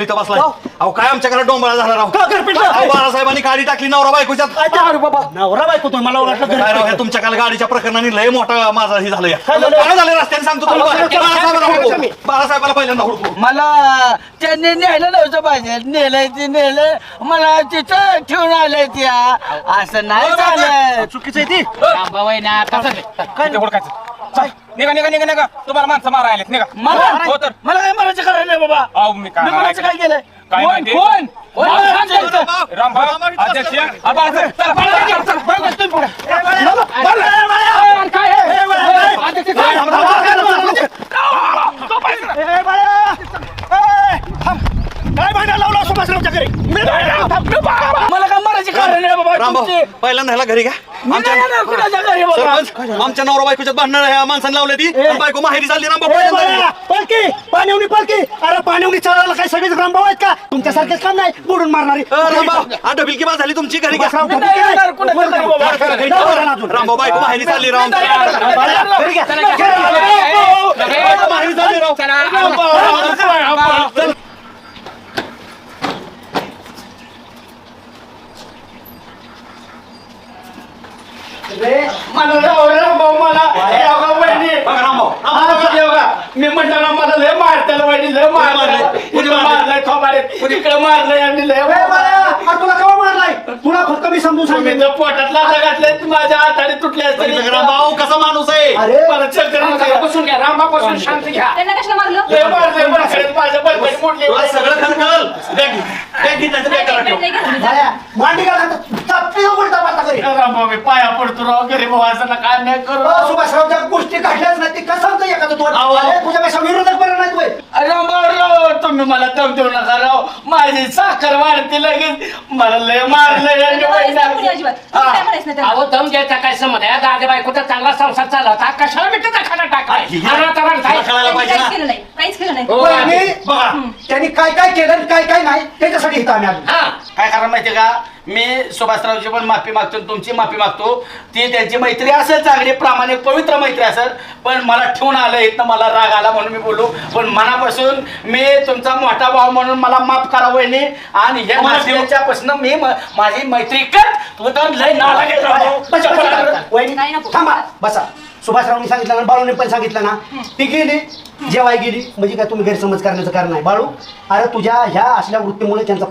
इथं बसलाय अहो काय आमच्या घरात डोंबाळा झाला राव घरपेट बाळासाहेबांनी गाडी टाकली नवरा बायकोच्यात अरे बाबा नवरा बायको तुम्ही मला ओळखलं काय राव ह्या तुमच्या काल गाडीच्या प्रकरणाने लय मोठा माझा हे झालं काय झालं रस्त्याने सांगतो तुला बाळासाहेबाला पहिल्यांदा हुडकू मला त्यांनी नेलं नव्हतं पाहिजे नेलंय ते नेलं मला तिथं ठेवून आलंय त्या असं नाही झालं चुकीचं आहे ती रामभाऊ ना काय हुडकायचं निघा निघा निघा निघा तुम्हाला माणसं मारायला निघा मला हो तर मला काय म्हणायचं करायला नाही बाबा अहो मी मी काय कोणाचं काय केलंय काय कोण माहिती? कोण कोण मला सांगायचं? रामभाऊ अध्यक्ष बाळासाहेब चला चला बघा तुम्ही पुढे. काय काय भांडण लावला सुभाषरावच्या घरी मला काय मरायची कारण नाही बाबा रामभाऊ तुमची. पहिल्यांदा ह्याला घरी घ्या मी नाही येणार कुणाच्या घरी बाबा सरपंच आमच्या नवरा बायकोच्यात भांडण ह्या माणसाने लावले ती आणि बायको माहेरी चालली रामभाऊ पहिल्यांदा घरी घ्या. पलकी पाण्यावणी पलकी अरे पाण्यावणी चालायला काय सगळेच ग्रामभाऊ आहेत का तुमच्यासारखेच काम नाही बुडून मारणारी रामभाऊ आता बिलकी बाद झाली तुमची घरी घ्या मी नाही येणार कुणाच्या घरी बाबा. रामभाऊ बायको माहेरी चालली राम मी नाही येणार. घरी घ्या. बायको माहेरी चालली राव चल. मला रामभाऊ मला वहिनी बघा रामभाऊ मी म्हटलं ना मला लय मारताना वहिनी लय मारलंय थोबाडे तिकडे मारलंय आणि लय तुला केव्हा मारलाय तुला फक्त मी समजून सांगितलं पोटातला घातले माझ्या हाताने तुटले असते रामभाऊ कसा माणूस आहे अरे मला चक्कर बसून घ्या रामभाऊ शांत घ्या त्यांना कशाला मारलं लय मारलंय माझ्या बलबडी मोडली तुला सगळं खरं कळल बॅग घे त्याचं बॅग करा ठेव. मांडी का उलटा पालटा करी रामभाऊ मी पाया पडतो राव गरीब भावाचा काय नाही करू सुभाषरावच्या गोष्टी काढल्याच नाही ते कसं सांगतो एखादं तू तुझ्यापेक्षा विरोधक बरं नाही तू रामभाऊ तुम्ही मला दम देऊ नका राव माझी साखर वाढते लगेच मला लय मारलंय आणि कोणी अजिबात तुम्ही काय म्हणायचं नाही त्यांना. अहो दम द्यायचा काय संबंध आहे दादा बायकोचा चांगला संसार चालला होता कशाला मिठाचा खाना टाकाय तुला कळायला पाहिजे काहीच ना केलं नाही काहीच केलं नाही आणि बघा त्यांनी काय काय केलं आणि काय काय नाही त्याच्यासाठी इथं आम्ही आलो काय कारण माहितीये का मी सुभाषरावची पण माफी मागतो आणि तुमची माफी मागतो ती त्यांची मैत्री असेल चांगली प्रामाणिक पवित्र मैत्री असेल पण मला ठेवून आलं इथं मला राग आला म्हणून मी बोलू पण मनापासून मी तुमचा मोठा भाऊ म्हणून मला माफ करा वहिनी आणि या नाशिकच्यापासून मी माझी मैत्री कर तू तर लय नाला वहिनी नाही नको. थांबा बसा सुभाषरावनी सांगितलं ना बाळूने पण सांगितलं ना ती गेली जेवाय गेली म्हणजे काय तुम्ही गैरसमज करण्याचं कारण नाही बाळू अरे तुझ्या ह्या असल्या वृत्तीमुळे त्यांचा